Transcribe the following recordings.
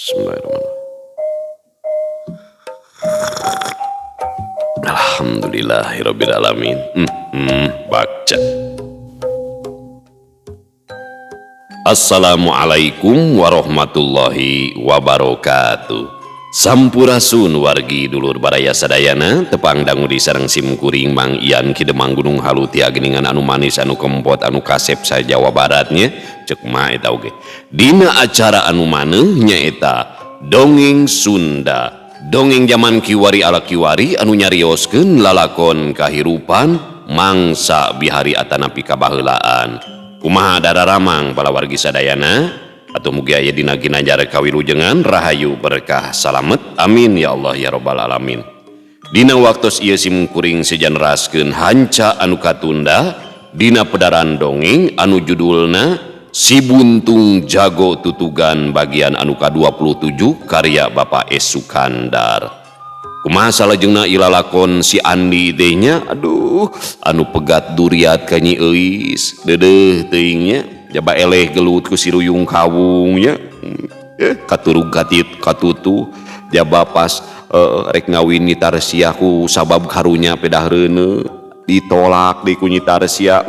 Bismillahirrahmanirrahim. Alhamdulillahirabbil alamin. Baca. Assalamualaikum warahmatullahi wabarakatuh. Sampurasun wargi dulur baraya sadayana tepang dangu di sareng simkuring Mang Ian Kidemang Gunung Halu tia geningan anu manis anu kempot anu kasep sa Jawa Baratnya cek mah eta oge. Dina acara anu maneuh nyaeta dongeng Sunda. Dongeng zaman kiwari ala kiwari anu nyarioskeun lalakon kahirupan mangsa bihari atanapi kabaheulaan. Kumaha dararamang pala wargi sadayana atau mugi aya dina ginanjar kawilujengan rahayu berkah salamet amin ya Allah ya rabbal alamin. Dina waktos ieu simkuring sejanraskeun hanca anu katunda dina pedaran dongeng anu judulna Si Buntung Jago Tutugan bagian anu ka-27 karya Bapak S. Sukandar. Kumaha salajengna ilalakon si Andi denya aduh anu pegat duriat ka Nyi Euis deudeuh teuing nya jaba eleh gelut ku si Ruyung Kawung nya katurug katit katutu jaba pas rek ngawin Nyi Tarsiah ku sabab karunya pedah reuneu ditolak di ku Nyi Tarsiah.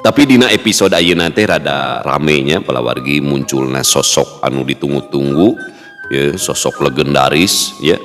Tapi dina episode ayeuna teh rada ramenya pala wargi munculna sosok anu ditunggu-tunggu ya, sosok legendaris ya,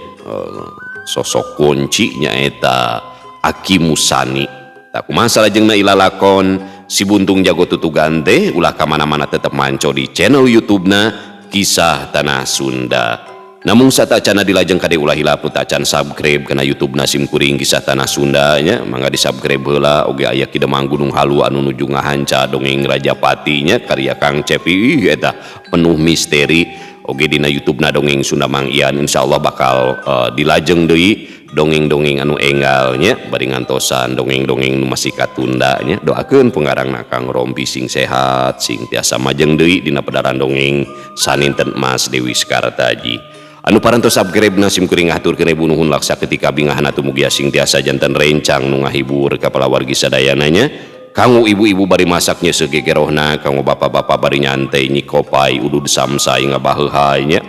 sosok kunci nyaeta Aki Musani. Tak kumaha salajengna ilalakon Si Buntung Jago Tutugan teh ulah ka mana-mana tetep manco di channel YouTube-na Kisah Tanah Sunda. Namun satacana dilajeng kade ulah hilap nu tacan subscribe kana YouTube-na simkuring Kisah Tanah Sunda nya mangga di subscribe heula oge aya Kidemang Gunung Halu anu nuju ngahanca dongeng Rajapati nya karya Kang Cepi eta penuh misteri oge dina YouTube-na dongeng Sunda Mang Ian insyaallah bakal dilajeng deui dongeng-dongeng anu enggal nya bari ngantosan dongeng-dongeng nu masih katunda nya doakeun pengarangna Kang Rompi sing sehat sing tiasa majeng deui dina pedaran dongeng saninten Mas Dewi Skartaji. Anu parantos subscribe-na simkuring ngaturkeun ibu nuhun laksa ketika bingahna tumugi sing tiasa janten rencang nu ngahibur ka pala wargi sadayana nya. Kanggo ibu-ibu bari masaknya segegerohna, kanggo bapak-bapak bari nyantai nyikopai udud samsai ngabaheulai nya.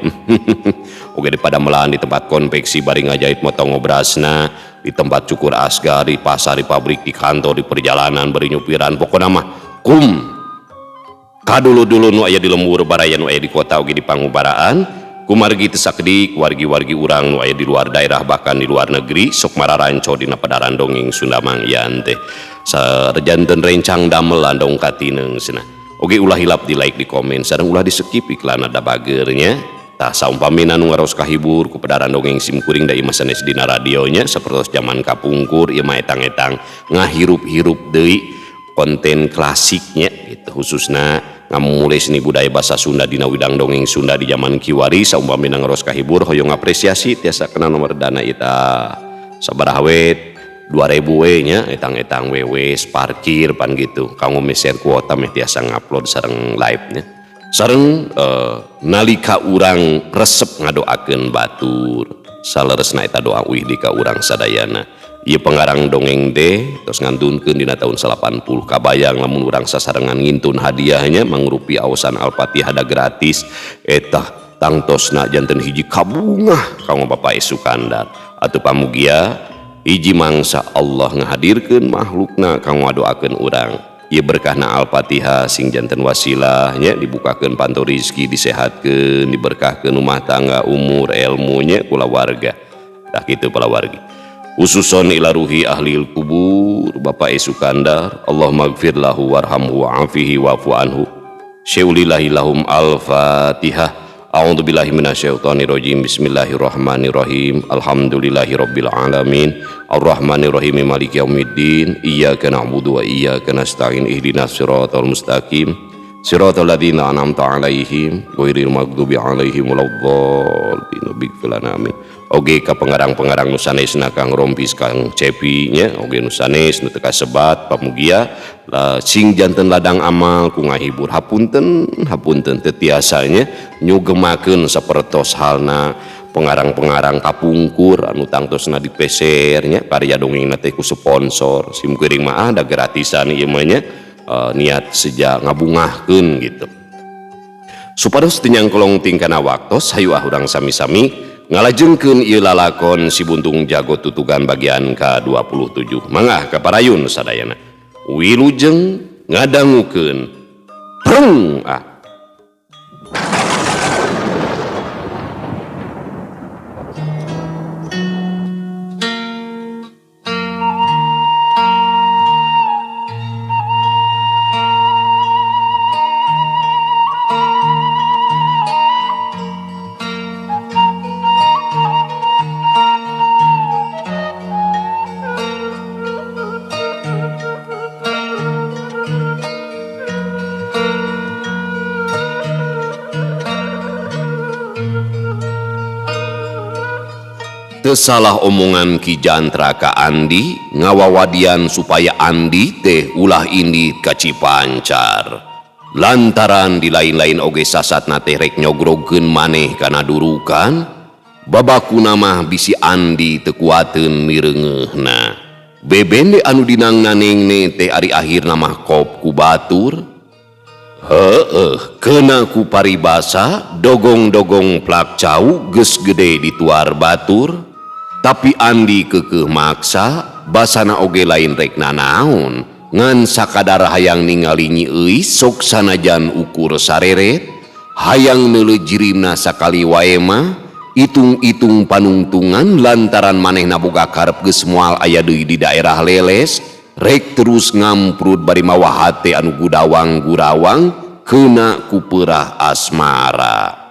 Oge daripada melaan di tempat konveksi bari ngajait motong obrasna, di tempat cukur asgar, di pasar, di pabrik, di kantor, di perjalanan bari nyupiran pokona mah kadulu-dulu nu aya di lembur baraya nu aya di kota oge di pangubaraan. Kumargi teu sakedik wargi-wargi urang nu aya di luar daerah bahkan di luar negeri sok mararanco dina pedaran dongeng Sunda Mang Ian teh sarjanten rencang damel landong katineung cenah oge ulah hilap di like di komen sareng ulah di skip iklan ada bageurnya tah saumpamina nu ngaros kahibur ku pedaran dongeng simkuring da ieu sanes dina radio nya sapertos zaman kapungkur ieu mah etang-etang ngahirup-hirup deui konten klasiknya gitu khususna ngamulai seni budaya bahasa Sunda dina widang dongeng Sunda di zaman kiwari saumpamina ngaros kahibur hoyong apresiasi tiasa kena nomor dana ita sabaraha we 2000 we nya etang-etang wewe parkir pan gitu kanggo meser kuota meh tiasa ngupload sareng live nya sareng nalika urang resep ngadoakeun batur saleresna eta doa uih di ka urang sadayana. Ieu pengarang dongeng teh tos ngantunkeun dina tahun 80 kabayang lamun urang sasarengan ngintun hadiahnya mangrupi aosan Al-Fatihah da gratis eta tangtosna janten hiji kabungah kanggo Bapak S. Sukandar atuh pamugia hiji mangsa Allah ngahadirkeun makhlukna kanggo ngadoakeun urang ieu berkahna Al-Fatihah sing janten wasilah nya dibukakeun panto rezeki disehatkeun diberkahkeun rumah tangga umur ilmunya kula warga tah kitu pala wargi ususon ila ruhi ahlil kubur Bapak S. Sukandar Allah magfir lahu warhamhu wa'afihi wa'fu anhu syaulillahi lahum al-fatihah a'udzubillahi minasyaitonirrajim bismillahirrahmanirrahim alhamdulillahi rabbil alamin arrahmanirrahim maliki yaumiddin iyyaka na'budu wa iyyaka nasta'in ihdinas siratal mustaqim siratal ladzina an'amta 'alaihim ghairil maghdubi alaihim waladdallin amin. Oge ka pengarang-pengarang nu sanesna Kang Rompis Kang Cepi nya oge nu sanes nu teu kasebat pamugia sing janten ladang amal ku ngahibur hapunten teu tiasa nya nyugemakeun sapertos halna pengarang-pengarang kapungkur anu tangtosna dipeser nya karya dongengna teh ku sponsor simkuring mah da gratisan ieu mah nya niat sejak ngabungahkeun gitu. Supados tenyang kolong tingkana waktos hayu urang sami-sami ngalajengkeun ieu lalakon si buntung jago tutugan bagian ke-27. Mangah kaparayun sadayana wilujeng ngadangukeun preng salah omongan Ki Jantra ka Andi ngawawadian supaya Andi teh ulah indi ka Cipancar lantaran di lain-lain oge sasatna teh rek nyogrogkeun maneh kana durukan babakuna mah bisi Andi teu kuateun mireungeuhna bebende anu dinang nanengne teh ari akhirna mah kop ku batur kena ku paribasa dogong-dogong plak cau geus gede di tuar batur. Tapi Andi keukeuh maksa basana oge lain rek nanaon ngan sakadar hayang ningali Nyi Euis sok sanajan ukur sareret hayang neuleujirimna sakali wae mah itung-itung panungtungan lantaran manehna boga karep geus moal aya deui di daerah leles rek terus ngamprut bari mawa hate anu gudawang-gurawang keuna ku peurah asmara.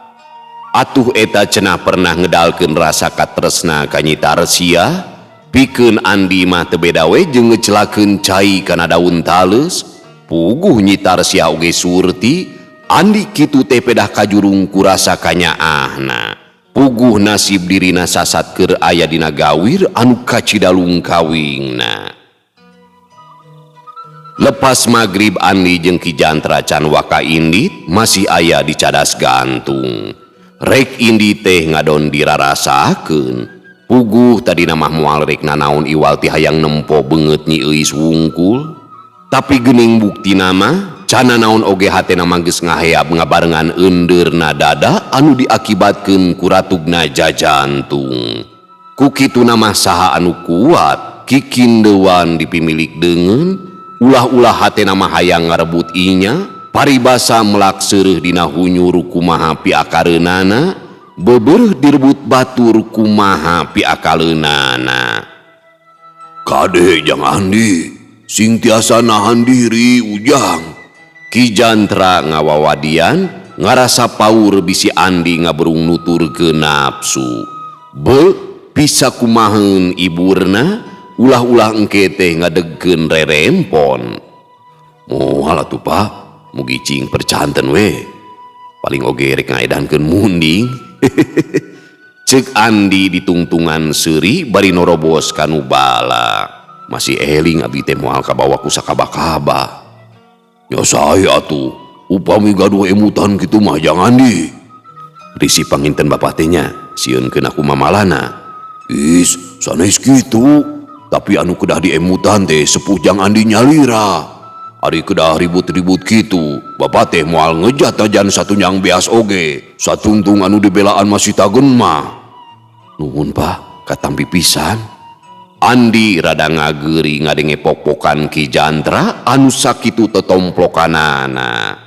Atuh eta cenah pernah ngedalkeun rasa katresna ka Nyi Tarsia pikeun Andi mah teu beda we jeung ngecelakeun cai kana daun tales puguh Nyi Tarsia oge surti Andi kitu teh pedah kajurung ku rasa kanyaahna puguh nasib dirina sasat keur aya dina gawir anu kacidalung kawingna. Lepas magrib Andi jeung Ki Jantra can waka indit masih aya di cadas gantung. Rek indi teh ngadon dirarasakeun puguh tadi mah moal rek nanaon iwal ti hayang nempo beungeut Nyi Euis wungkul tapi geuning bukti nama can naon oge hatena mah geus ngaheab ngabarengan eundeurna dada anu diakibatkeun ku ratugna jajantung ku kitu mah saha anu kuat kikindeuan dipimilik deungeun ulah-ulah hatena mah hayang ngarebut inya paribasa melak seureuh dina hunyur kumaha piakareunana bebereuh direbut batur kumaha piakaleunana. Kade jang Andi sing tiasa nahan diri ujang. Ki Jantra ngawawadian ngarasa paur bisi Andi ngaberung nuturkeun nafsu bisa kumaheun iburna ulah-ulah engke teh ngadegkeun rerempon moal atuh Pak mugi cing percanten we paling oge rek ngaedankeun munding ceuk Andi ditungtungan seuri bari norobos kanu bala masih eling abdi teh moal kabawa ku sakaba-kaba nya saya atuh upami gaduh emutan kitu mah jang Andi risi panginten bapak teh nya sieunkeun aku mamalana is sanes kitu tapi anu kedah diemutan teh sepuh jang Andi nyalira ari kedah ribut-ribut kitu bapak teh moal ngejat ajan satunyang beas oge satuntung anu dibelaan masih tagen mah nuhun Pak katampi pisan. Andi rada ngageuri ngadenge pok-pokan Ki Jantra anu sakitu tetomplokanana.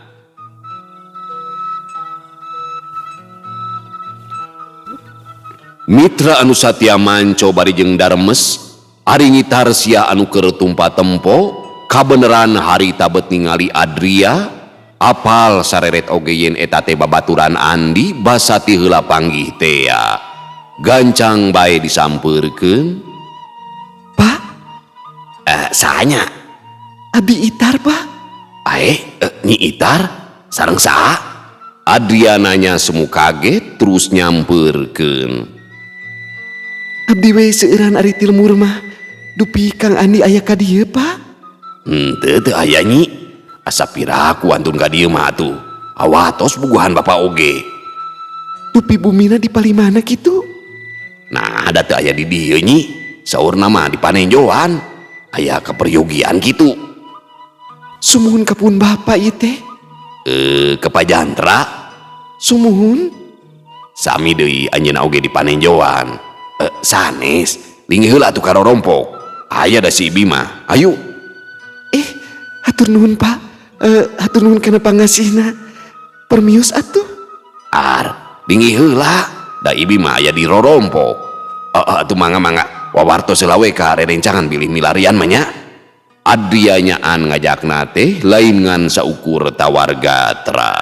Mitra anu satya manco bari jeung Darmes ari Nyi Tarsia anu keur tumpa tempo kabeneran harita bet ningali Adria apal sareret oge yen eta teh babaturan Andi basa ti heula panggih teh gancang bae disampeurkeun. Pak Sahanya Abi Itar Pak Nyi Itar sareng saha Adriananya semu kaget terus nyampeurkeun. Abdi we seueuran ari tilmur mah dupi Kang Andi aya ka dieu Pak. Teu aya Nyi asa piraku antun ka dieu mah atuh awatos buguhan bapak oge. Dupi bumina di palimana kitu? Nah ada teu aya di dieu Nyi saurna mah di Panenjoan aya kaperyogian kitu. Sumuhun kapun bapak ieu teh? Ke Pak Jantra Sumuhun. Sami deui anjeunna oge di panenjoan. Sanes, linggih heula atuh ka rorompok. Aya da si Ibi mah. Ayo. Hatur nuhun Pak. Hatur nuhun kana pangasihna. Permios atuh. Linggih heula. Da Ibi mah aya di rorompok. Atuh mangga wawartos selawe ka rerencangan bilih milarian mah nya. Adria nyaan ngajakna teh lain ngan saukur tawargatra.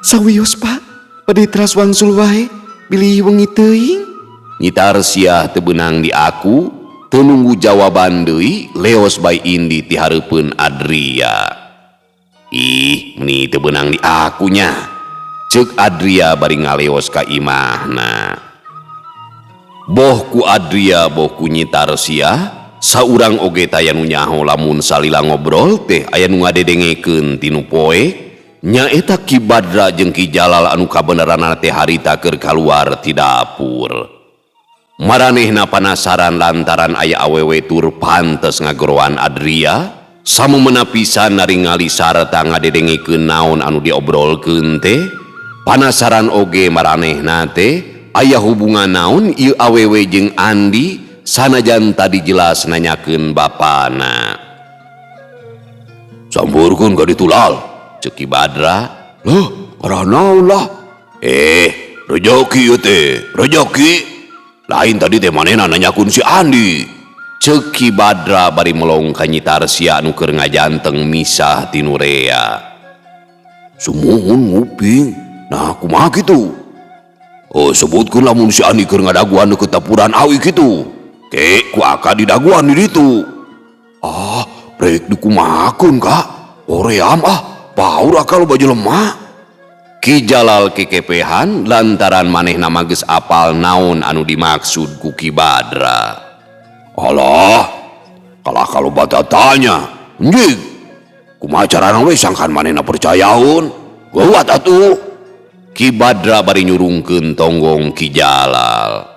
Sawios Pak. Pada teras wangsul wae. Bilih wengi teuing. Nyi Tarsiah teu beunang di aku, teu nunggu jawaban deui, leos bae Indi ti hareupeun Adria. Ih, meni teu beunang di aku nya. Ceuk Adria bari ngaleos ka imahna. Boh ku Adria, boh ku Nyi Tarsiah, saurang oge taya nu nyaho lamun salila ngobrol teh aya nu ngadedengekeun tinu poe. Nyaeta Ki Badra jeung Ki Jalal anu kabeneranna teh harita keur kaluar ti dapur. Maranehna panasaran lantaran aya awewe tur pantes ngagoroan Adria, samumeuna pisan naringali sarta ngadedengekeun naon anu diobrolkeun teh. Panasaran oge maranehna teh aya hubungan naon ieu awewe jeung Andi sanajan tadi jelas nanyakeun bapana. Samburkeun ka ditu lal. Ceuk Ki Badra, "Loh, karana naon lah?" Rejeki ieu teh, rejeki. Lain tadi teh manehna nanyakeun si Andi. Ceuk Ki Badra bari melong ka Nyi Tarsiah anu keur ngajanteng misah ti Nurea. Sumuhun nguping. Nah, kumaha kitu? Sebutkeun lamun si Andi keur ngadaguan deukeut tapuran awi kitu. Ke ku aka di daguan di ditu. Rek dikumahakeun ka? Hoream paur akal baju lemah. Ki Jalal kekepehan lantaran manehna mah geus apal naon anu dimaksud ku Ki Badra. Alah, kalah kalau bata tanya. Njig, kumaha carana we sangkan manehna percayaun? Geuwat atuh. Ki Badra bari nyurungkeun tonggong Ki Jalal.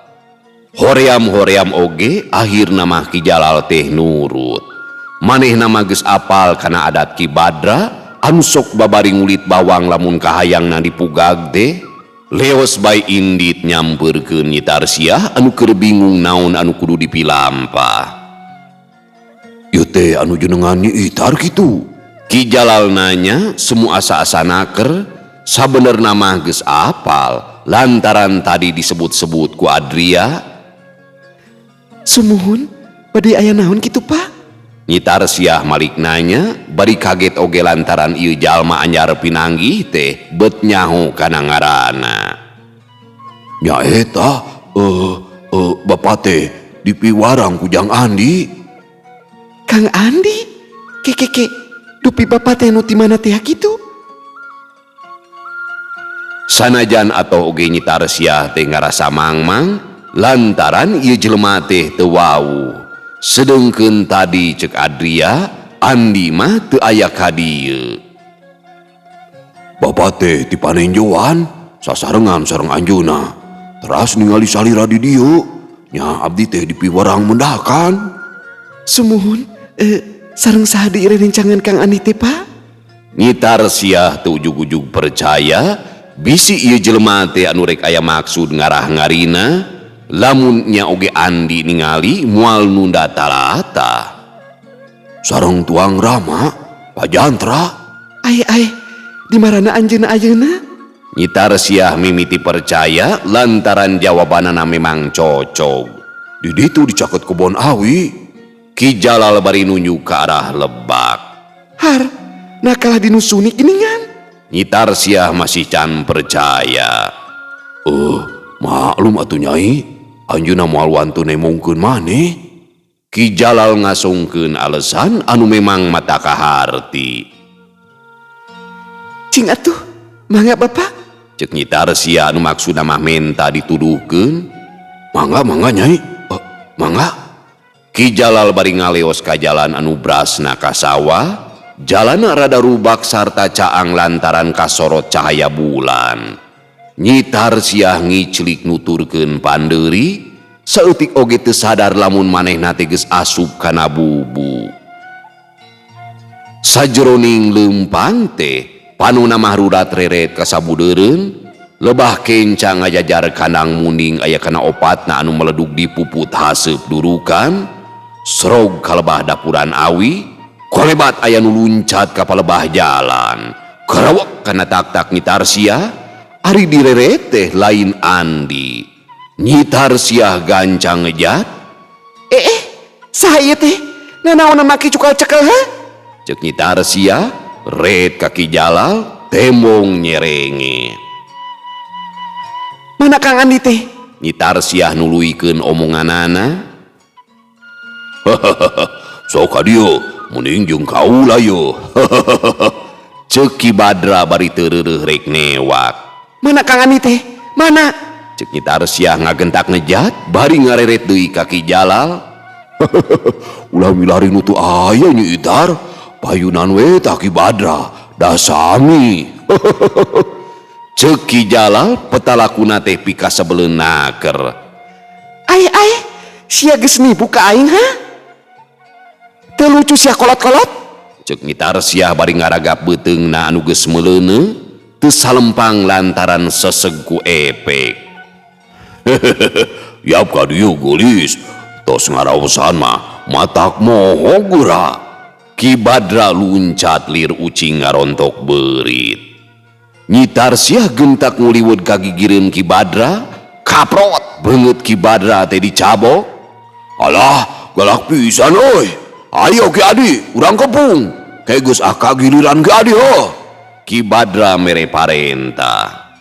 Hoream oge akhirna mah Ki Jalal teh nurut. Manehna mah geus apal kana adat Ki Badra anu sok babari ngulit bawang lamun kahayangna dipugag teh. Leos bae Indit nyampeurkeun Nyi Tarsiah anu keur bingung naon anu kudu dipilampah. Ieu teh anu jenengan Nyi Itar kitu. Ki Jalal nanya semu asa-asa naker, sabenerna mah geus apal lantaran tadi disebut-sebut ku Adria. Sumuhun, bade aya naon kitu Pak? Nyi Tarsiah malik nanya, bari kaget oge lantaran ieu jalma anyar pinanggih teh bet nyaho kana ngaranna. Nyaeta, Bapak teh dipiwarang ku Jang Andi. Kang Andi? Keke, dupi Bapak teh nu ti mana teh kitu? Sanajan atoh oge Nyi Tarsiah teh ngarasa mangmang lantaran ieu jelema teh teu wau. Sedengkeun tadi cek Adria, Andi mah teu aya ka dieu. Bapak teh ti panenjoan sasarengan sareng anjeunna. Teras ningali salira di dieu. Nya abdi teh dipiwarang mendakan. Sumuhun, sareng saha di rerencangan Kang Andi teh Pak? Nyi Tarsiah teu ujug-ujug percaya bisi ieu jelema teh anu rek aya maksud ngarah ngarina. Lamun nya oge Andi ningali moal nunda talata. Sareng tuang Rama, Pak Jantra. Ai, di marana anjeunna ayeuna? Nyi Tarsiah mimiti percaya lantaran jawabanana memang cocok. Di ditu dicaket kebon awi. Ki Jalal bari nunjuk ke arah Lebak. Har, nakalah dinusuni geningan. Nyi Tarsiah masih can percaya. Maklum atuh Nyai. Anjeunna moal wantun nemongkeun maneh. Ki Jalal ngasungkeun alesan anu memang mata kaharti. Cing atuh, mangga Bapak. Cek Nyi Tarsiah anu maksudna mah menta dituduhkeun. Mangga Nyai. Mangga. Ki Jalal bari ngaleos ka jalan anu brasna ka sawah. Jalanna rada rubak sarta caang lantaran kasorot cahaya bulan. Nyi Tarsiah ngiclik nuturkeun pandeuri, saeutik oge teu sadar lamun manehna teh geus asup kana bubu. Sajroning leumpang teh panuna mahrudat reret kasabudeureun, lebah kencang ngajajar kandang muning aya kana opatna anu meledug di puput haseup durukan, serog ka lebah dapuran awi, kolebat aya nu luncat ka palebah jalan, karawak kana tak-tak Nyi Tarsiah, ari direret teh lain Andi. Nyi Tarsiah gancang ngejat, Saya teh nanaon make cukal cekel ha? cek Nyi Tarsiah, ret kaki Jalal tembong nyerenge. Mana Kang Andi teh? Nyi Tarsiah nuluykeun omonganana, sok adieu mending jeung kaula yo. Cek Ki Badra bari teu reureuh rek newak. Mana Kang Andi teh? Mana? Cek Nyi Tarsiah ngagentak ngejat bari ngareret deui ka Ki Jalal. Ulah milari nu teu aya Nyi Itar, payunan we tah Ki Badra da sami. Cek Ki Jalal petalakuna teh pika sabeleunaker. Ai, sia geus nipu ka aing ha? Teu lucu sia kolot-kolot? Cek Nyi Tarsiah bari ngaragap beuteungna anu geus meleuneu teu salempang lantaran seseg ku epek. Yap ka dieu geulis, tos ngaraosan mah matak moho geura. Ki Badra luncat lir ucing ngarontok beurit. Nyi Tarsiah gentak nguliwet ka gigireun Ki Badra, kaprot beungeut Ki Badra teh dicabok. Alah, galak pisan euy. Ayo Ki Adi, urang kepung. Kayak geus aka giliran Ki Adi ho. Ki Badra mere parentah.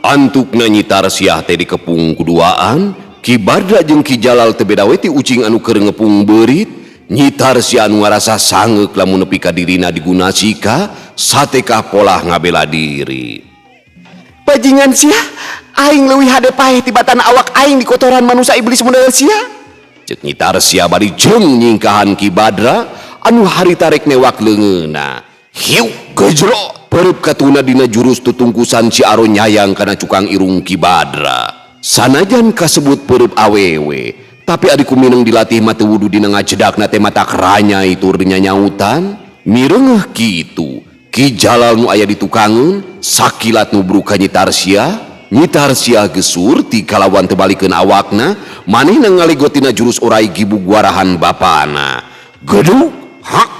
Antukna Nyi Tarsiah teh dikepung kuduaan, Ki Badra jeung Ki Jalal teh beda we ti ucing anu keur ngepung beurit. Nyi Tarsiah anu ngarasa sangeuk lamun nepi ka dirina digunasika, satekah polah ngabela diri. Bajingan sia, aing leuwih hade paeh tibatan awak aing di kotoran manusia iblis model sia. Cek Nyi Tarsiah bari jeung nyingkahan Ki Badra anu harita rek newak leungeuna. Hiu gejrot pereup katuna dina jurus tutungkusan si Aro nyayang kana cukang irung Ki Badra. Sanajan kasebut pereup awewe, tapi adi kumineng dilatih mah teu wudu dina ngacedakna teh mata keranyai tur nyautan. Mireungeuh kitu, Ki Jalal nu aya di tukangeun sakilat nubruk ka Nyi Tarsiah. Nyi Tarsiah gesur ti kalawan teu balikeun awakna, manehna ngaligotina jurus orai gibugwarahan bapana. Geduk, hak,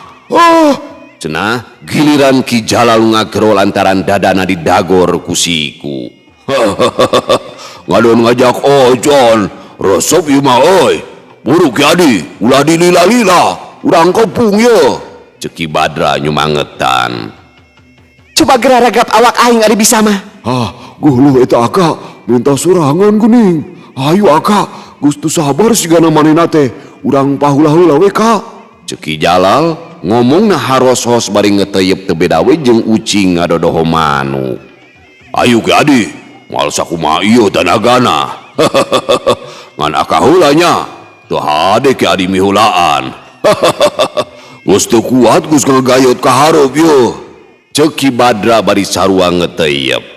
cenah giliran Ki Jalal ngagero lantaran dadana didagor ku siku. Ngadon ngajak ojon, resep ieu mah euy. Buru Ki Adi, ulah dilila-lila, urang kepung ye. Cek Ki Badra nyumangetan. Coba geraragap awak aing ari bisa mah. Guluh eta Aka, minta surangan geuning. Hayu Aka, Gustu sabar sigana manehna teh. Urang pahulah-heula we Ka. Cek Ki Jalal ngomongna haros-hos bari ngeteyep teu beda we jeung ucing ngadodoho manuk. Ayo Ki Adi, moal sakumaha ieu tanagana. Ngan Aka heula nya, teu hade Ki Adi mihulaan. Geus teu kuat geus ngagayot ka hareup ieu. Cek Ki Badra bari sarua ngeteyep.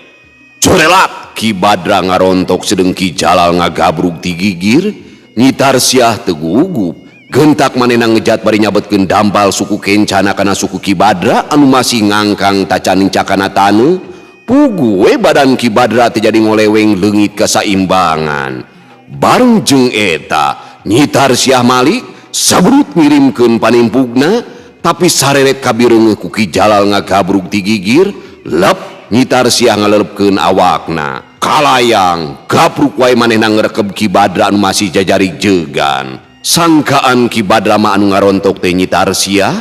Corelat Ki Badra ngarontok sedeng Ki Jalal ngagabrug ti gigir. Nyi Tarsiah teu gugup, gentak manehna ngejat bari nyabetkeun dampal suku kencana kana suku Ki Badra anu masih ngangkang tacaning cakana taneuh. Pugu we badan Ki Badra teh jadi ngoleweng leungit kasaimbangan. Bareng jeung eta, Nyi Tarsiah malik sabrut ngirimkeun panimpugna, tapi sareret kabireungeuh ku Ki Jalal ngagabrug ti gigir, lep Nyi Tarsiah ngalelepkeun awakna. Kalayang gapruk wae manehna ngrekeb Ki Badra anu masih jajarig jegan. Sangkaan Ki Badra mah anu ngarontok teh Nyi Tarsiah,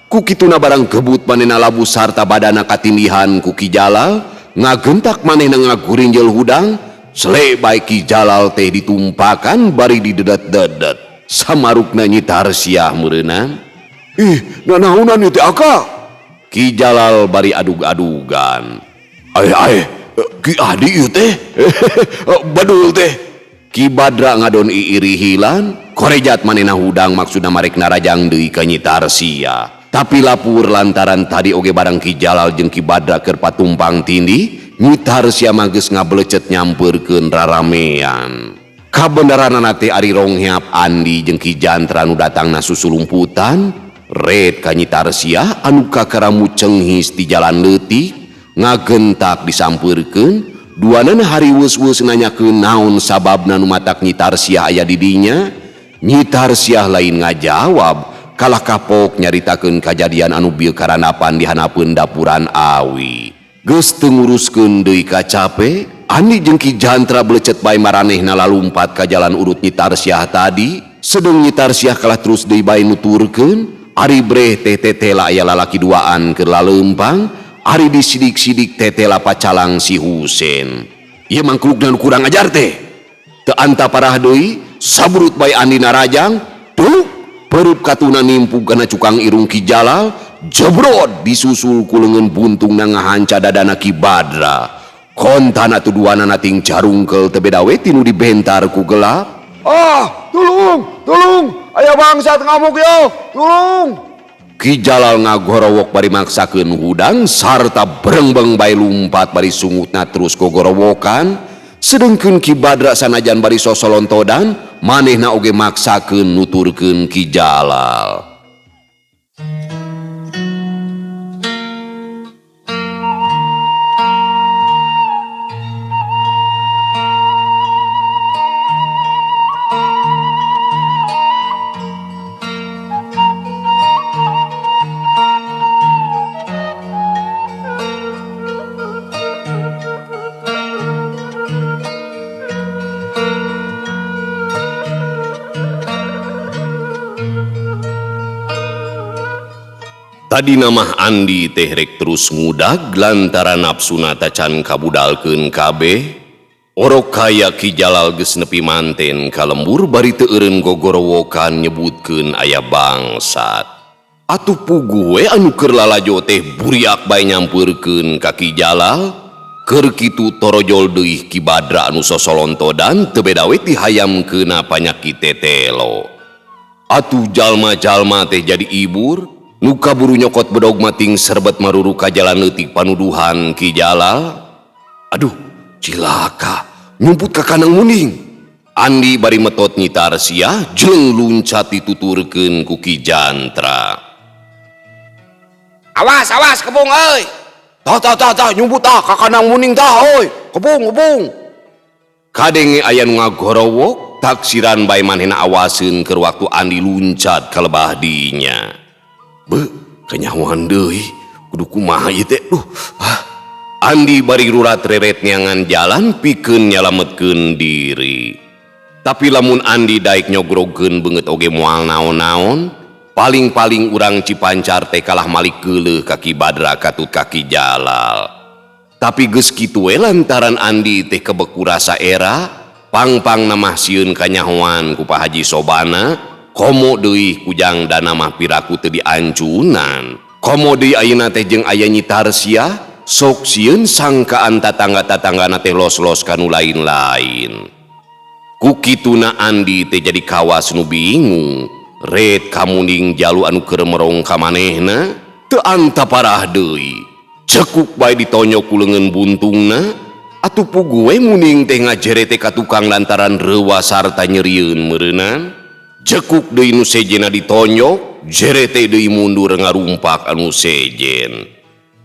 ku kituna barang gebut manehna labu sarta badana katindihan ku Ki Jalal, ngagentak manehna ngagurinjel hudang, sele bae Ki Jalal teh ditumpakan bari didedet-dedet. Samarukna Nyi Tarsiah meureunana, Ih, nanaonan ieu teh Aka? Ki Jalal bari adug-adugan. Ki Adi ieu teh. Badul teh. Ki Badra ngadon iirihilan, korejat manehna hudang maksudna marek narajang deui ka Nyi Tarsiah. Tapi lapur lantaran tadi oge barang Ki Jalal jeung Ki Badra keur patumpang tindih, Nyi Tarsiah mah geus ngablecet nyampeurkeun raramean. Kabeneranana teh ari Rongheap Andi jeung Ki Jantra nu datangna susulumputan, ret ka Nyi Tarsiah anu kakaramu cenghis di jalan leutik, ngagentak disampeurkeun, duanana hari wes-wes nanyakeun naon sababna nu matak Nyi Tarsiah aya di dinya. Nyi Tarsiah lain ngajawab, kalah kapok nyaritakeun kajadian anu bieu karanapan di hanapeun dapuran awi. Geus teu nguruskeun deui kacape, Andi jeung Ki Jantra belecet bae maranehna lalumpat ka jalan urut Nyi Tarsiah tadi. Sedeng Nyi Tarsiah kalah terus deui bae nuturkeun, ari breh teh tetela aya lalaki duaan keur laleumpang, ari disidik-sidik tetela pacalang si Husein. Ieu mangkulukna nu kurang ajar teh. Teu anta parah deui, saburut bae Andi narajang, tuh perut katuna nimpug kana cukang irung Ki Jalal, jebrod disusul ku leungeun buntung na ngahanca dadana Ki Badra. Kontana tu duanana ting carungkel teu beda we tinu dibentar ku gelap. Ah, tolong, aya bangsat ngamuk yo, tolong. Ki Jalal ngagorowok bari maksakeun hudang sarta berengbeng bae lumpat bari sungutna terus gogorowokan. Sedengkeun Ki Badra sanajan bari sosolontodan, manehna oge maksakeun nuturkeun Ki Jalal. Tadi nama Andi teh rek terus ngudag lantaran nafsuna tacan kabudalkeun kabeh. Orok kaya Ki Jalal geus nepi manten ka lembur bari teu eureun gogorowokan nyebutkeun aya bangsat. Atuh puguh we anu keur lalajo teh buriak bae nyampeurkeun ka Ki Jalal. Keur kitu torojol deui Ki Badra anu sosolontodan teu beda we ti hayamkeunna panyakit tetelo. Atuh jalma-jalma teh jadi ibur, nu kaburu nyokot bedog mating serbet maruru ka jalan leutik panuduhan Ki Jalal. Aduh, cilaka, nyumput ka kandang muning. Andi bari metot Nyi Tarsiah jeung luncat dituturkeun ku Ki Jantra. Awas kebung euy. Tah nyumput tah ka kandang muning tah euy. Kebung. Kadenge aya nu ngagorowok, taksiran bae manehna awaseun keur waktu Andi luncat ka lebah dinya. Beuh, kenyahoan deui, kudu kumaha ieu teh? Andi bari rurat reret neangan jalan pikeun nyalametkeun diri. Tapi lamun Andi daek nyogrogkeun beungeut oge moal naon-naon, paling-paling urang Cipancar teh kalah malik geuleuh ka Ki Badra katut ka Ki Jalal. Tapi geus kitu we lantaran Andi teh kebeku rasa era, pang-pang namah sieun kanyahoan ku Pak Haji Sobana, komo deui kujang dana mah piraku teu diancunan. Komo deui ayeuna teh jeung aya Nyi Tarsiah, sok sieun sangkaan tatangga-tatanggana teh los-los kanu lain-lain. Ku kituna Andi teh jadi kawas nu bingung, ret kamuning jalu anu keur merong ka manehna, teu anta parah deui. Cekuk bae ditonyok ku leungeun buntungna, atuh puguh we muning teh ngajere teh ka tukang lantaran reuwa sarta nyerieun meureunan. Jekuk deui nu sejena ditonyok, jere teh deui mundur ngarumpak anu sejen.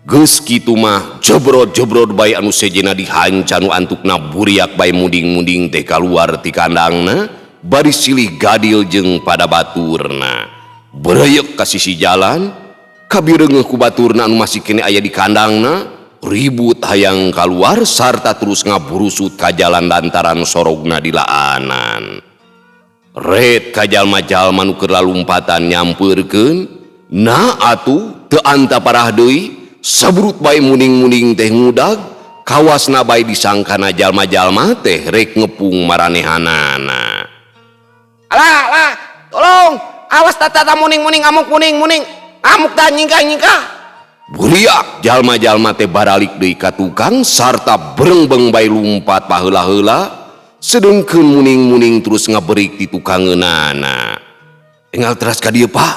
Geus kitu mah jebrod-jebrod bae anu sejena dihanca nu antukna buriak bae munding-munding teh kaluar ti kandangna, bari silih gadil jeung pada baturna. Bereuyek ka sisi jalan, kabireungeuh ku baturna anu masih kene aya di kandangna, ribut hayang kaluar sarta terus ngaburusut ka jalan lantaran sorogna dilaanan. Ret ka jalma-jalma nu keur lalumpatan nyampeurkeun, nah atuh teu anta parah deui, saburut bae muning-muning teh ngudag, kawasna bae disangkana jalma-jalma teh rek ngepung maranehanana. Alah, tolong, awas tata muning-muning amuk muning-muning, amuk tah nyingkah. Buriak jalma-jalma teh baralik deui ka tukang sarta berengbeng bae lumpat paheula-heula. Sedengkeun muning-muning terus ngaberik di tukangeunana. Enggal teras ka dieu Pak.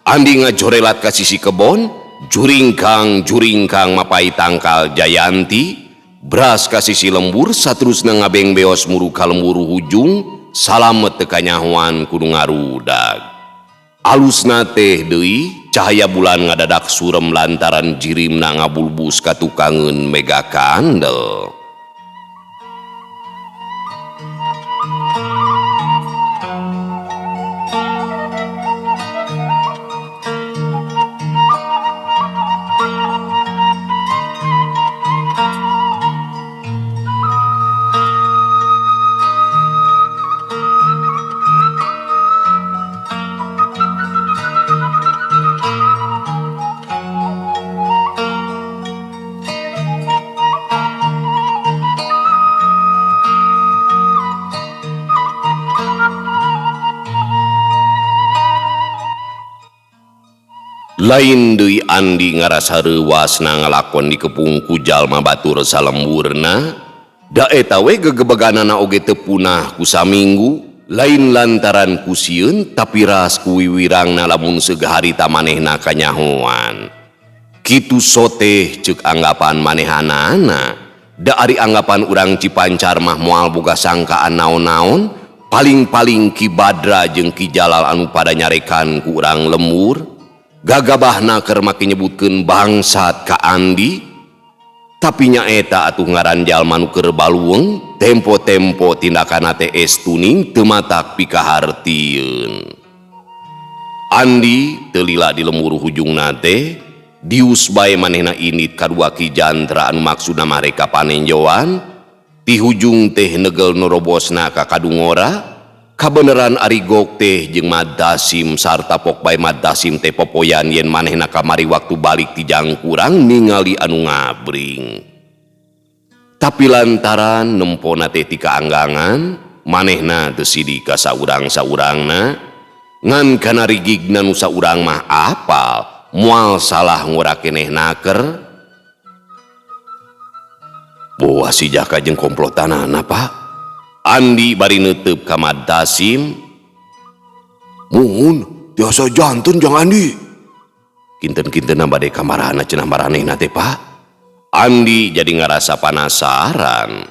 Andi ngajorelat ka sisi kebon, juringkang mapai tangkal Jayanti, beras ka sisi lembur saterusna ngabeng beos muru ka lembur hujung, salamet teu kanyahoan kudu ngarudag. Alusna teh deui cahaya bulan ngadadak surem lantaran jirimna ngabulbus katukangeun mega kandel. Lain deui Andi ngarasa reuasna ngalakon di kepungku jalma batur salemburna, da eta we gegebeganana oge teu punah ku saminggu, lain lantaran ku sieun tapi ras ku wiwirangna lamun segaharita manehna kanyahoan. Kitu soteh ceuk anggapan manehanana, da ari anggapan urang Cipancar mah moal boga sangkaan naon-naon, paling-paling Ki Badra jeung Ki Jalal anu pada nyarekan ku urang lembur. Gagabahna keur make nyebutkeun bangsat ka Andi, tapi nya eta atuh ngaran jalma nu keur baluweung, tempo-tempo tindakanna teh estuning teu matak pikahartieun. Andi teu lila di lembur hujungna teh, dius bae manehna init kadua Ki Jantra anu maksudna mah reka panenjoan, ti hujung teh negel norobosna ka Kadungora. Kabeneran ari gok teh jeung Mad Dasim sarta pok bae Mad Dasim teh popoyan yen manehna kamari waktu balik ti Jangkurang ningali anu ngabring. Tapi lantaran nempona teh ti kaanggangan, manehna teu sidi ka saurang-saurangna, ngan kana rigigna nu saurang mah apal, moal salah ngora keneh naker. Boa si Jaka jeung komplotanana, Pak. Andi bari neuteup ka Mad Dasim. Muhun, tiasa jantun jang Andi. Kinten-kinten bade kamarana cenah maranehna teh, Pak. Andi jadi ngarasa penasaran.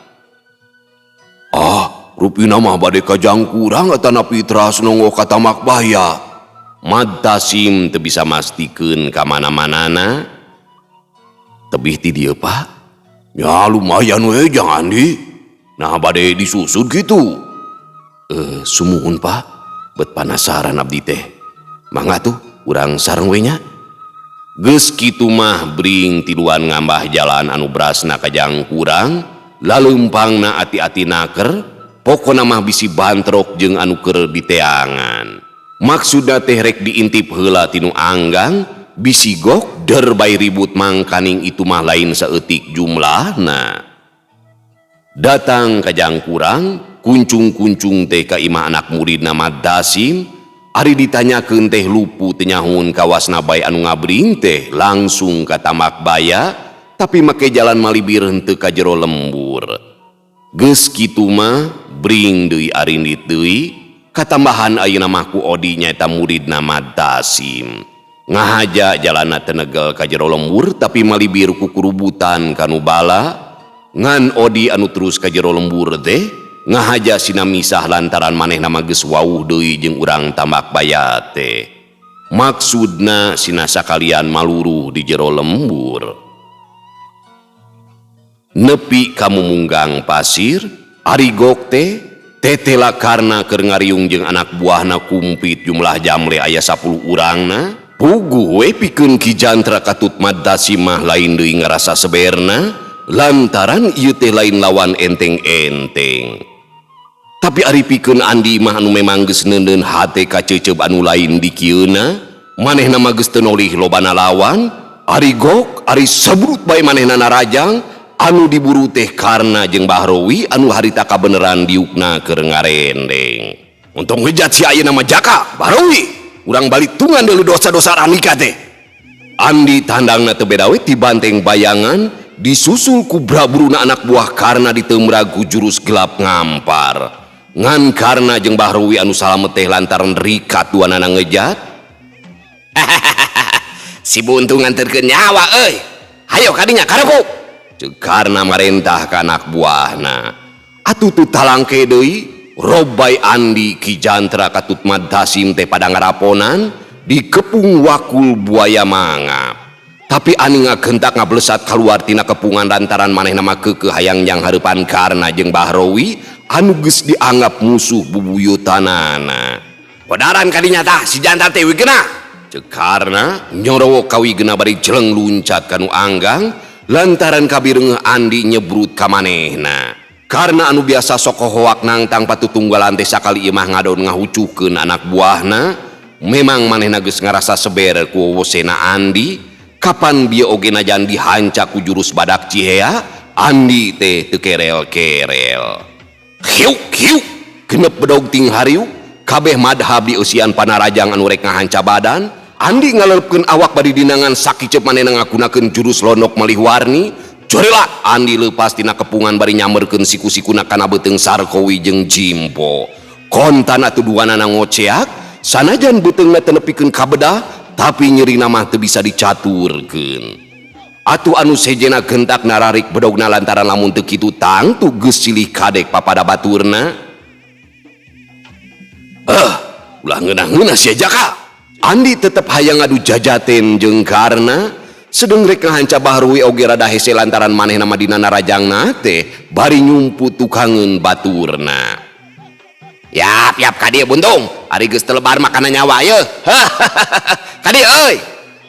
Rupina mah bade ka Jangkurang eta napi teras nonggo ka Tamak Baya. Mad Dasim teu bisa mastikeun ka mana-manana. Tebih ti dieu, Pak. Ya lumayan we jang Andi. Nah bade disusud gitu. Sumuhun, Pak. Bet panasaran abdi teh. Mangga tuh urang sareng we nya. Geus kitu mah bring tiluan ngambah jalan anu brasna ka Jangkurang, laleumpangna ati-ati naker, pokona mah bisi bantrok jeung anu keur diteangan. Maksudna teh rek diintip heula tinu anggang, bisi gok der bae ribut mangkaning itu mah lain saeutik jumlahna. Datang ka Jangkurang, kuncung-kuncung teh ka imah anak muridna Mad Dasim, ari ditanyakeun teh lupu teu nyahun kawasna bae anu ngabring teh langsung ka Tamak Baya, tapi make jalan malibir henteu ka jero lembur. Geus kitu mah bring deui arindit deui, katambahan ayeuna mah ku Odi nyaeta muridna Mad Dasim. Ngahaja jalanna teu negel ka jero lembur tapi malibir ku kurubutan kanu bala. Ngan Odi anu terus ka jero lembur teh ngahaja sina misah lantaran manehna mah geus wawuh deui jeung urang Tamak Baya teh. Maksudna sina sakalian maluruh di jero lembur. Nepi ka mumunggang pasir, ari gok teh tetela karna keur ngariung jeung anak buahna kumpit jumlah jamle aya 10 urangna. Puguh we pikeun Ki Jantra katut Mad Dasim mah lain deui ngarasa seberna. Lantaran ieu teh lain lawan enteng-enteng. Tapi ari pikeun Andi mah anu memang geus neuneun hate ka ceuceub anu lain di kieuna, manehna mah geus teu nolih lobana lawan, ari gok ari sabrut bae manehna narajang anu diburu teh karna jeung Bahrowi anu harita kabeneran diukna keur ngarendeng. Untung ngejat si ayeuna mah Jaka, Bahrowi, urang balitungan deuleu dosa-dosa Andika teh. Andi tandangna teu beda we ti banteng bayangan, disusul ku brabruna anak buah karena ditemragu jurus gelap ngampar. Ngan karena jeung Bahrowi anu salamet teh lantaran rikat duanana ngejat. Si buntung nganterkeun nyawa euy. Hayo kadinya kareku. Ceuk karna marentah ka anak buahna. Atuh teu talangke deui, rob bae Andi Ki Jantra katut Mad Dasim teh pada ngaraponan, dikepung wakul buaya mangap. Tapi ani ngagentak ngablesat keluar tina kepungan lantaran manehna make hayang yang harapan karena jeung Bahrowi anu geus dianggap musuh bubuyutanana. Padaran kadinya tah si jantan teh wigena ceuk karna nyorowo ka wigena bari jeleng luncat kanu anggang lantaran kabireungeuh Andi nyebrut ka manehna. Karena anu biasa sok hoak nangtang patutunggalan teh sakali ieu mah ngadon ngahucukeun anak buahna, memang manehna geus ngarasa seber ku wosena Andi. Kapan bieu oge najan dihancak ku jurus badak Cihea, Andi teh teu kerel-kerel. Hiu hiu genep bedog ting hariu kabeh madhab di usian panarajang anu rek ngahanca badan. Andi ngaleupkeun awak bari dinangan sakicep manehna ngagunakeun jurus londok malih warni. Jorela Andi leupas tina kepungan bari nyamberkeun siku-sikuna kana beuteung Sarkowi jeung Jimpo. Kontana tuduhanana ngoceak, sanajan beuteungna teu nepikeun ka bedah, tapi nyerina mah teu bisa dicaturkeun. Atuh anu sejena gentak nararik bedogna lantaran lamun teu kitu tangtu geus silih kadek papada baturna. Ulah ngeunah-ngeunah sia Jaka. Andi tetep hayang ngadu jajaten jeung karna sedeng rek ngahanca Bahrowi oge rada hese lantaran manehna mah dina narajangna teh bari nyumput tukangeun baturna. Yap ka dieu buntung, ari geus teu lebar makana nyawa ye. Ka dieu euy.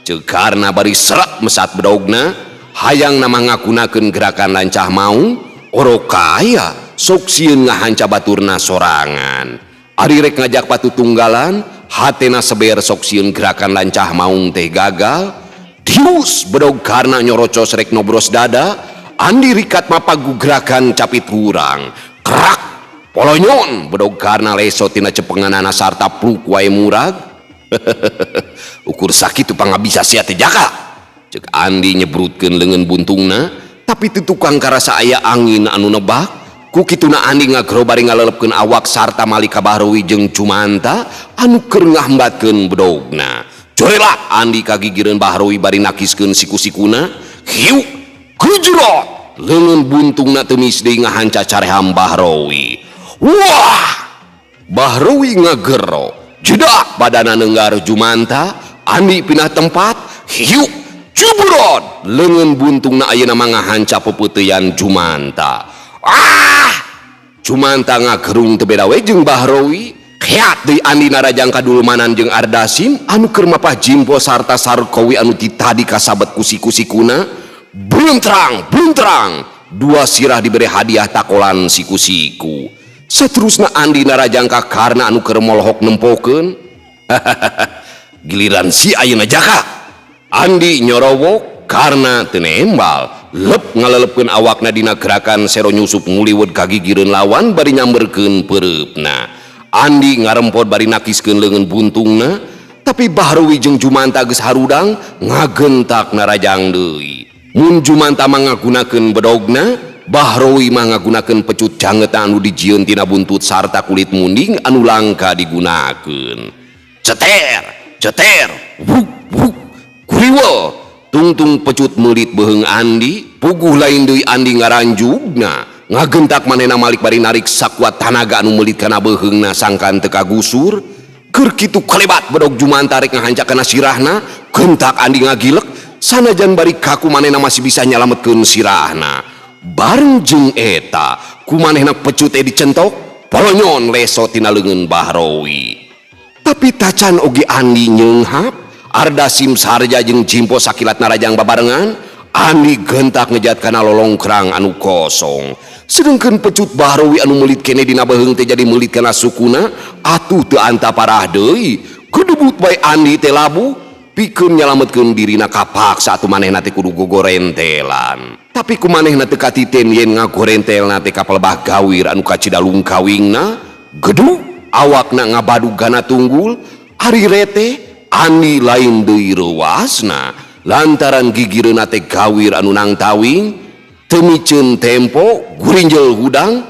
Ceuk karna bari seret mesat bedogna, hayang nama ngagunakeun gerakan lancah maung, oro kaya sok sieun ngahanca baturna sorangan. Ari rek ngajak patutunggalan, hatena seber sok sieun gerakan lancah maung teh gagal. Dius bedog karena nyorocos rek nobros dada, Andi rikat mapagu gerakan capit hurang. Kerak polonyon bedog karena leso tina cepenganana sarta pluk wae murag. Ukur sakit pangabisa sia teh Jaka. Ceuk Andi nyebrutkeun leungeun buntungna, tapi teu tukang karasa aya angin anu nebak. Ku kituna Andi ngagro bari ngalelepkeun awak sarta malika Bahrowi jeung Cumanta anu keur ngahmbatkeun bedogna. Jorela Andi kagigireun Bahrowi bari nakiskeun siku-sikuna. Hiu gejrot leungeun buntungna teu misdeui ngahanca careham Bahrowi. Wah! Bahrowi ngagero jedak badana neunggar Jumanta. Andi pindah tempat. Hiu cuburot leungeun buntungna ayeuna mah ngahanca pepeuteuyan Jumanta. Jumanta ngagerung teu beda we jeung Bahrowi. Keat deui Andi narajang kadulmanan jeung Ardasim anu keur mapah Jimpo sarta Sarkowi anu tadi kasabet ku siku-sikuna. Buntrang dua sirah diberi hadiah takolan siku-siku. Saterusna Andi narajang ka karna anu keur molohok nempokeun. Giliran si ayeuna Jaka. Andi nyorowok karna teu nembal, lep ngalelepkeun awakna dina gerakan sero nyusup nguliwet kagigireun lawan bari nyamberkeun peureupna. Andi ngarempot bari nakiskeun leungeun buntungna, tapi Bahrowi jeung Jumanta geus harudang ngagentak narajang deui. Mun Jumanta mah ngagunakeun bedogna, Bahrowi mah ngagunakeun pecut janget anu dijieun tina buntut sarta kulit munding anu langka digunakeun. Ceter, wuk kuriweuh tungtung pecut meulit beuheung Andi, puguh lain deui Andi ngaranjugna. Ngagentak manehna malik bari narik sakuat tanaga anu meulit kana beuheungna sangkan teu kagusur. Keur kitu kalebat bedog Jumanta rek ngahancak kana sirahna, gentak Andi ngagilek sanajan bari kaku manehna masih bisa nyalametkeun sirahna. Bareng jeung eta ku manehna pecut dicentok, polonyon leso tina leungeun Bahrowi. Tapi tacan oge Andi nyeunghap, Ardasim sarja jeung Jimpo sakilat narajang babarengan, Andi gentak ngejat kana lolongkrang anu kosong. Sedengkeun pecut Bahrowi anu meulit kene dina beuheung teh jadi meulit kana sukuna, atuh teu anta parah deui. Kedebut bae Andi teh labu pikeun nyalametkeun dirina kapaksa atuh manehna teh kudu gogorentelan. Tapi ku manehna teu katiten yen ngagorentelna teh ka pelebah gawir anu kacidalung kawingna. Gedug awakna ngabadug gana tunggul. Ari rete Andi lain deui reuasna lantaran gigireunna teh gawir anu nang tawing. Temiceun tempo gurinjel hudang,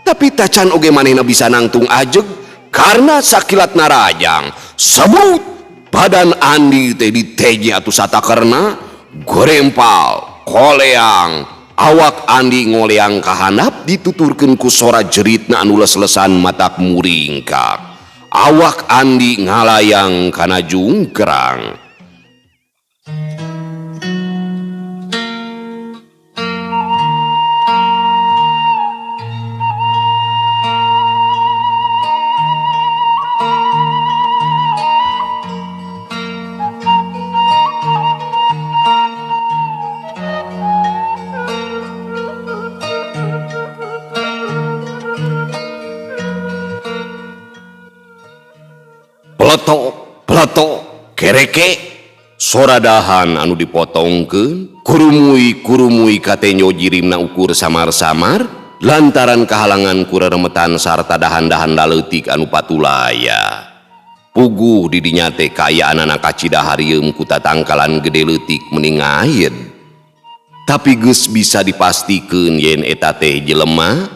tapi tacan oge manehna bisa nangtung ajeg karena sakilat narajang sebut badan Andi teh diteje atuh satakerna gorempal koleang. Awak Andi ngoleang ka handap dituturkeun ku sora jeritna anu les-lesan matak muringkak. awak Andi ngalayang kana jungkrang. Peletok, kereke, soradahan anu dipotongkeun, kurumui katenyo jirimna ukur samar-samar, lantaran kahalangan kureremetan sarta dahan-dahan daleutik anu patulaya. Puguh di dinya teh kaayaan kacida harieum ku tatangkalan gede leutik meuning ngaeud. Tapi geus bisa dipastikeun yen eta teh jelema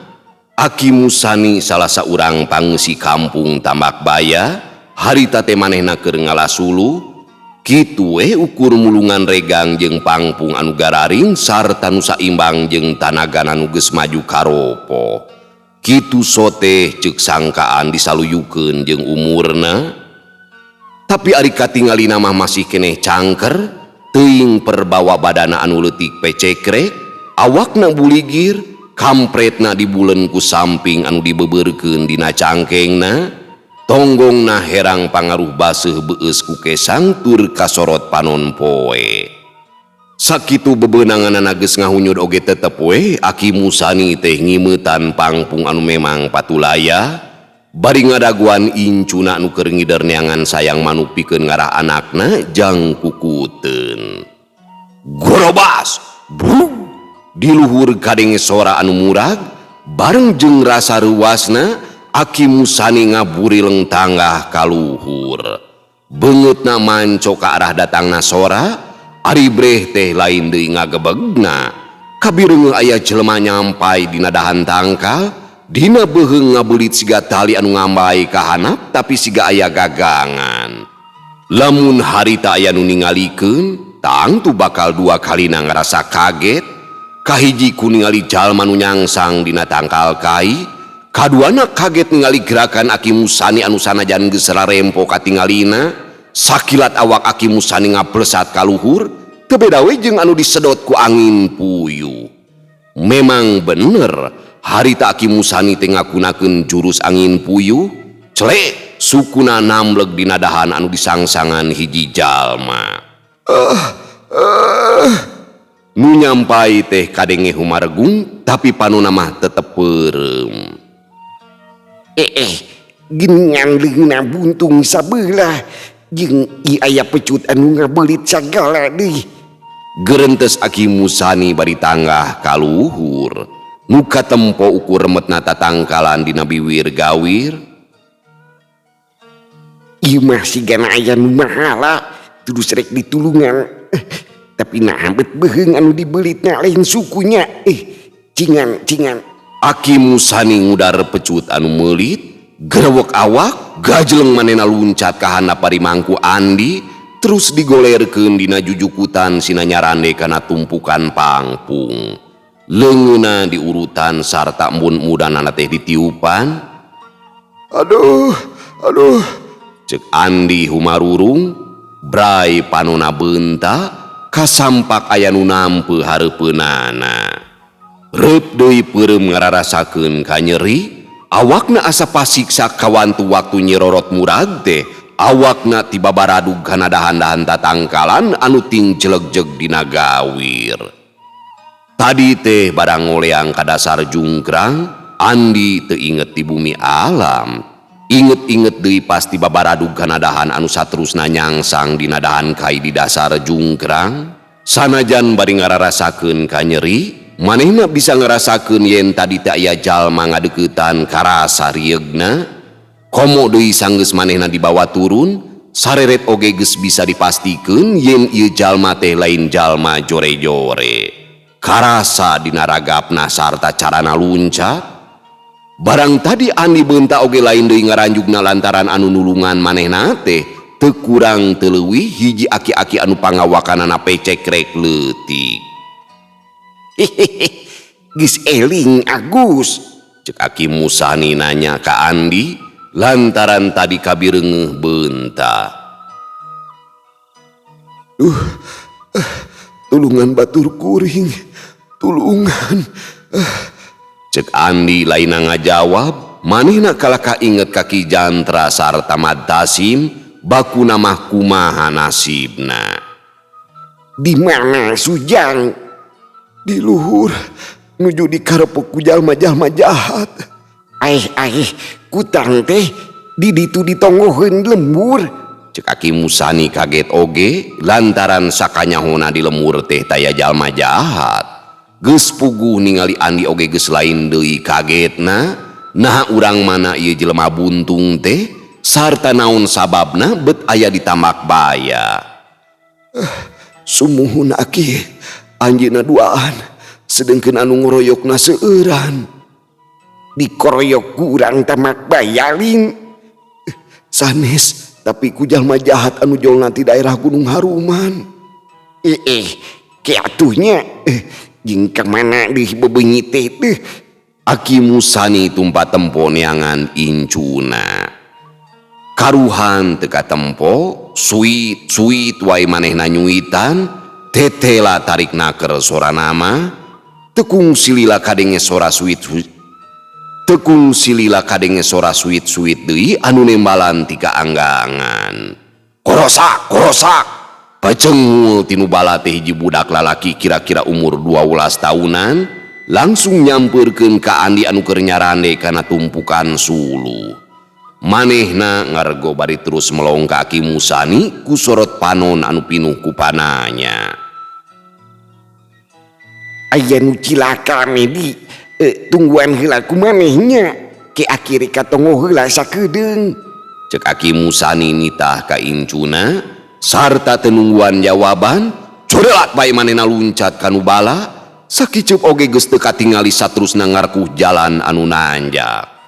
Aki Musani salah saurang pangeusi kampung Tambak Baya. Harita teh manehna keur ngalasulu kitu ukur mulungan regang jeung pangpung anu gararing sarta nu saimbang jeung tanaga anu geus maju karopo. Kitu soteh ceuk sangkaan disaluyukeun jeung umurna. Tapi ari katingalina mah masih keneh cangker, teuing perbawa badana anu leutik pecekrek, awakna buligir, kampretna dibuleun ku samping anu dibebeurkeun dina cangkengna. Tonggongna herang pangaruh baseuh beueus ku kesang tur kasorot panon poe. Sakitu bebeunanganna geus ngahunyud oge tetep we Aki Musani teh ngimeutan pangpung anu memang patulaya, bari ngadaguan incuna anu keur ngider neangan sayang manuk pikeun ngarah anakna jang kukuteun. Gorobas, brug, di luhur kadenge sora anu murag, bareng jeung rasa ruasna Aki Musani ngaburi leng tanggah kaluhur. Beungeutna manco ka arah datangna sora, ari breh teh lain deui ngagebegna. Kabireungeuh aya jelema nyampai dina dahan tangkal, dina beuheung ngabeulit siga tali anu ngambai ka hanap tapi siga aya gagangan. Lamun harita aya nu ningalikeun, tangtu bakal dua kalina ngarasa kaget. Kahiji ku ningali jalma nu nyangsang dina tangkal kai, kaduana kaget ningali gerakan Aki Musani anu sanajan geus rarempo katingalina. Sakilat awak Aki Musani ngaplesat ka luhur, teu beda we jeung anu disedot ku angin puyuh. Memang bener, harita Aki Musani teh ngagunakeun jurus angin puyuh, celek sukuna namleg dina dahan anu disangsangan hiji jalma. Nu nyampai teh kadenge humargung, tapi panonna mah tetep peureum. Geuningan leungna buntung sabeula jeung ieu aya pecut anu ngabeulit sagala deui. Geurentes Aki Musani bari tanggah ka luhur, nu katempo ukur remetna tatangkalan dina biwir gawir. Ieu mah sigana aya nu mahala, tudus rek ditulungan. Tapi nah bet beuheung anu dibelitna lain sukunya. Cingan. Aki Musani ngudar pecut anu meulit, gerewek awak, gajeleng manehna luncat ka handap bari mangku Andi, terus digolerkeun dina jujukutan sina nyarande kana tumpukan pangpung. Leungeunna diurutan sarta embun-embudanana teh ditiupan. Aduh, Cek Andi humarurung, brai panona beunta, kasampak aya nu nampeu hareupeunana. Reup deui peureum ngararasakeun ka nyeri, awakna asa pasiksa kawantu waktu nyirorot murag teh, awakna tiba baradug kana dahan-dahan tatangkalan anu ting jeleg-jeg dina gawir. Tadi teh barang ngoleang ka dasar jungkrang, Andi teu inget di bumi alam. Inget-inget deui pasti babaradug kana dahan anu saterusna nyangsang dina dahan kai di dasar jungkrang. Sanajan bari ngararasakeun ka nyeri, manehna bisa ngarasakeun yen tadi teh aya jalma ngadeuketan ka rasa rieugna. Komo deui sanggeus manehna dibawa turun, sareret oge geus bisa dipastikeun yen ieu jalma teh lain jalma jore-jore. Karasa dina ragapna sarta carana luncat. Barang tadi Andi beunta oge lain deui ngaranjugna lantaran anu nulungan manehna teh teu kurang teu leuwih hiji aki-aki anu pangawakanana pecekrek leutik. Geus eling Agus, Cek Aki Musani nanya ka Andi, lantaran tadi kabirengeuh beunta. Tulungan batur kuring, tulungan. Cek Andi lain ngajawab, manehna kalaka inget kaki Jantra sarta Madtasim baku namah kumaha nasibna. Di mana Sujang? Di luhur, nuju di karepuk ku jalma-jalma jahat. Kutang teh di ditu ditonggoheun lembur. Cek Aki Musani kaget oge lantaran sakanyahona di lemur teh taya jalma jahat. Geus puguh ningali Andi oge geus lain deui kagetna, nah urang mana ieu jelema buntung teh sarta naon sababna bet aya di Tambak Baya. Sumuhun Aki, anjeunna duaan, sedengkeun anu ngoroyokna seueuran. Dikoroyok kurang Tambak Baya ling. Sanes, tapi ku jalma jahat anu jolna ti daerah Gunung Haruman. Keatuhnya jeung ka mana deui bebeunyi teh teh. Aki Musani tumpa tempo neangan incuna. Karuhan teka tempo, suit wae manehna nyuitan, tetela tarik naker sora nama, tekung silila kadenge sora suit deui anu nembalan ti kaanggangan. Korosak, pacengul tinu bala teh hiji budak lalaki kira-kira umur 12 tahunan, langsung nyampeurkeun ka Andi anu keur nyarande kana tumpukan sulu. Manehna ngarego bari terus melong ka Aki Musani ku sorot panon anu pinuh ku pananya. Aya nu cilaka medi, tungguan heula ku manehnya. Ke akhire katongo heula sakedeung. Cek Aki Musani nitah ka incuna sarta tenungguan jawaban, corelat bae manehna luncat kanu bala, sakiceup oge geus teu katingali saterusna ngarkuh jalan anu nanjak.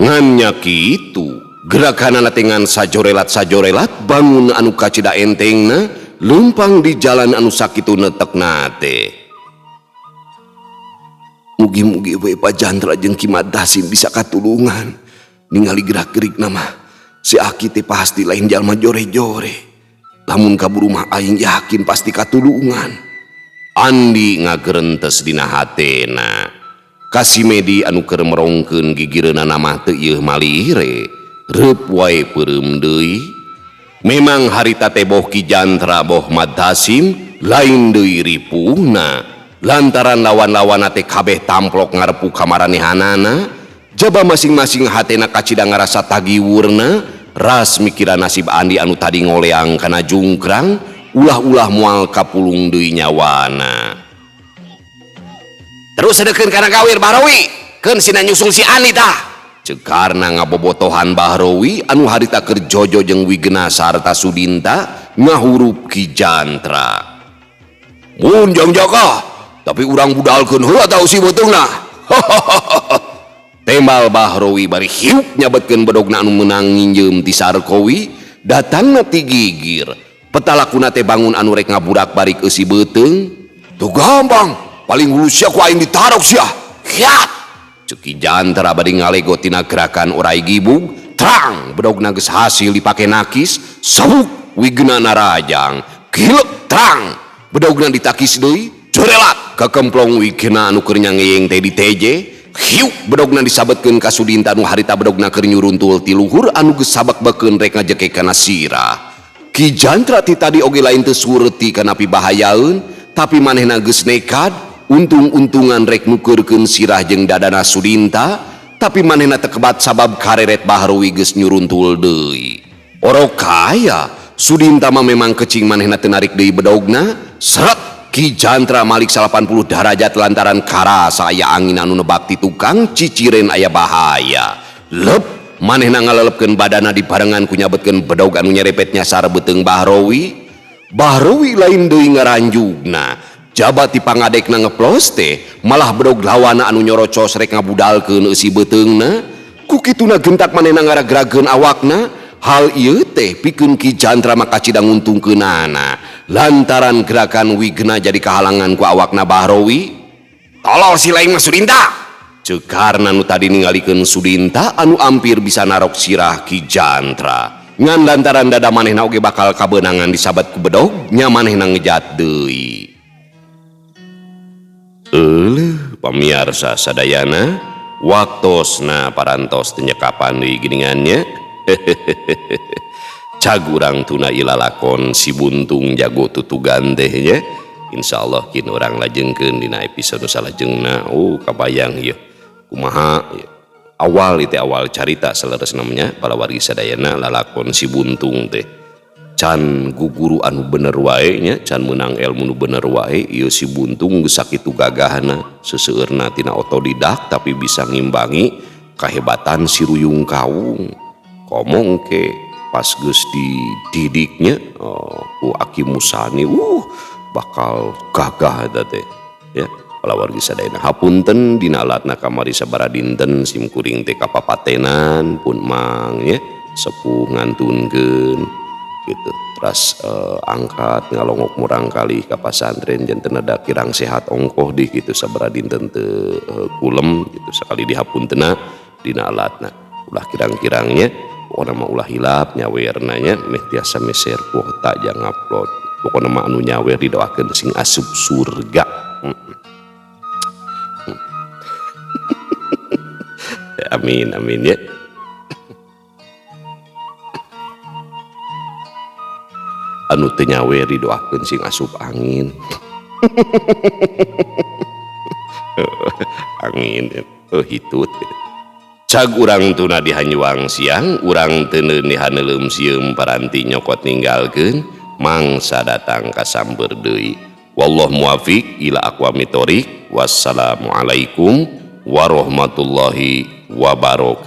Ngannya kitu, gerakanana tengan sajorelat bangun anu kacida entengna lempang di jalan anu sakitu netekna teh. Mugi-mugi we Pak Jantra jeung Ki Madtasim bisa katulungan. Ningali gerak-gerik nama si Aki teh pasti lain jalma jore-jore. Lamun kaburu mah aing yakin pasti katulungan. Andi ngagerentes dina hatena. Kasimedi anu keur merongkeun gigireunna nama teu ieu malire, reup wae peureum deui. Memang harita teh boh Ki Jantra boh Madtasim lain deui ripuhna, lantaran lawan-lawanna teh kabeh tamplok ngarepuk kamaranehanana, jaba masing-masing hatena kacida ngarasa tagiwurna, ras mikiran nasib Andi anu tadi ngoleang kana jungkrang, ulah-ulah moal kapulung deui nyawana. Terus sedekeun kana gawir Bahrowi, keun sina nyusul si Andi tah. Cekarna ngabobotohan Bahrowi anu harita keur jojo jeung Wigena sarta Sudinta ngahurup Ki Jantra. Mun jang jaka, tapi urang budalkeun heula tau si beutungna. Tembal Bahrowi bari hiuk nyabetkeun bedogna anu meunang nginjeum ti Sarkowi, datangna ti gigir. Petalakuna teh bangun anu rek ngabudak barik eusi beuteung. Tuh gampang. Paling hulu sia ku aing ditarok sia. Hiat. Ceki Jantra bade ngalego tina gerakan orai gibug, trang bedogna geus hasil dipake nakis, sabuk Wigena narajang. Kilek trang bedogna ditakis deui, corelat kakemplong Wigena anu keur nyangeyeng teh di teje. Hiuk bedogna disabetkeun ka Sudinta anu harita bedogna keur nyuruntul ti luhur anu geus sabak-bakeun rek ngajeke kana sirah. Ki Jantra ti tadi oge lain teu surti kana pibahayaeun, tapi manehna geus nekad. Untung-untungan rek nukeurkeun sirah jeung dadana Sudinta, tapi manehna teu kebat sabab kareret Bahrowi geus nyuruntul deui. Orok kaya, Sudinta mah memang kecing manehna teu narik deui bedogna, seret Ki Jantra malik 80 derajat lantaran karasa aya angin anu nebak ti tukang ciciren aya bahaya. Lep manehna ngalelepkeun badana dibarengan ku nyabetkeun bedog anu nyerepet nyasar beuteung Bahrowi. Bahrowi lain deui ngaranjugna. Jabat ti pangadekna ngeplos teh malah bedog lawana anu nyorocos rek ngabudalkeun eusi beuteungna. Ku kituna gentak manehna ngaragrageun awakna. Hal ieu teh pikeun Ki Jantra makacida nguntungkeunana lantaran gerakan Wigena jadi kahalangan ku awakna Bahrowi. Tolol si lain mah Sudinta. cekarna nu tadi ningalikeun Sudinta anu ampir bisa narok sirah Ki Jantra ngan lantaran dada manehna oge bakal kabeunangan disabat ku bedog nya manehna ngejat deui. Pamiarsa sadayana waktosna parantos teu nyekapan deui geuningannya. Cagurang tuna ilalakon si buntung jago tutugan teh nya. Insyaallah kin urang lajengkeun dina episode salajengna. Kabayang ieu kumaha awal carita saleresna namanya para wargi sadayana lalakon si buntung teh can guguru anu bener wae nya can menang ilmu nu bener wae ieu si buntung geus sakitu gagahna seseueurna tina otodidak tapi bisa ngimbangi kahebatan si ruyung kawung komong ke pas geus dididiknya ku Aki Musani bakal gagah eta teh ya. Para wargi sadayana hapunten dina alatna kamari sabaraha dinten sim kuring teh kapapatenan pun mang ya sepuh ngantunkeun gitu teras angkat ngalongok murang kali ka pasantren janten ada kirang sehat ongkoh di gitu sabaraha dinten teu kulem gitu sakali dihapuntenna dina alatna ulah kirang-kirangnya pokona mah ulah hilap nyawerna nya meh tiasa meser kuota jang upload pokona mah anu nyawer didoakeun sing asup surga. Amin amin ya. Anu teu nyawer didoakeun sing asup angin. Angin hitut. Cag urang tuna dihanyuang siang urang teu dihaneuleum sieum paranti nyokot ninggalkeun mangsa datang kasamber deui. Wallahu muwaffiq ila aqwamit thoriq. Wassalamualaikum warahmatullahi wabarakatuh.